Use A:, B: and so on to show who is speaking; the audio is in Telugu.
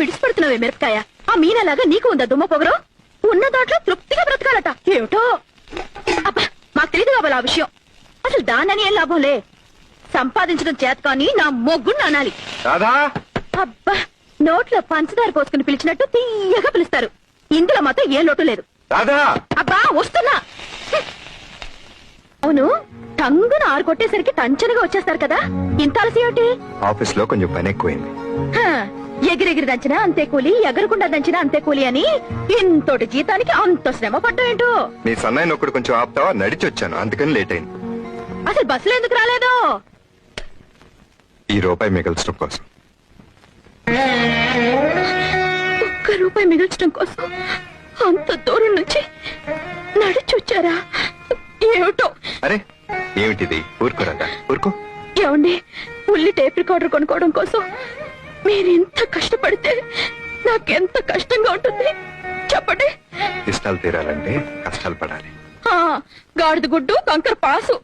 A: మిడిసిపడుతున్నావే మిరపకాయ. ఆ మీనలాగా నీకు ఉందా దుమ్మ పొగరు? ఉన్న దాంట్లో తృప్తిగా బ్రతకాలట. ఏమిటో అబ్బా, మాకు తెలియదు కాబోలు ఆ విషయం. అసలు దానని ఏం లాభంలే. సంపాదించడం చేత కానీ నా మొగ్గుని అనాలి. అబ్బా, నోట్లో పంచదార పోసుకుని పిలిచినట్టు తీయగా పిలుస్తారు. ఇందులో మాత్రం ఏ లోటు లేదు. అబ్బా వస్తున్నా. అవును, టంగున ఆరు కొట్టేసరికి టంచనగా వచ్చేస్తారు కదా, ఇంత అలసి ఏమిటి?
B: ఆఫీస్ లో కొంచెం పని ఎక్కువైంది.
A: ఎగిరెగిరి దంచినా అంతే కూలి, ఎగరకుండా దంచినా అంతే కూలి అని ఇంతటి జీతానికి అంత శ్రమ పడ్డాయేంటో.
B: నీ సన్నాయి నొక్కడు కొంచెం ఆపుతావా? నడిచి వచ్చాను, అందుకని లేట్ అయింది.
A: అసలు బస్సులో ఎందుకు రాలేదు?
B: ఈ రూపాయి మిగల్చడం కోసం.
A: ₹1 మిగల్చడం కోసం అంత దూరం నుంచి నడిచి వచ్చారా? ఏమిటో.
B: అరే ఏమిటిది? ఊరుకోరాదా? ఊరుకో.
A: ఏమండి, ఉల్లి టేప్ రికార్డర్ కొనుక్కోవడం కోసం మీరు ఇంత కష్టపడితే నాకెంత కష్టంగా ఉంటుంది చెప్పండి.
B: ఇష్టాలు తీరాలంటే కష్టాలు పడాలి.
A: గాడిద గుడ్డు కంకర పాసు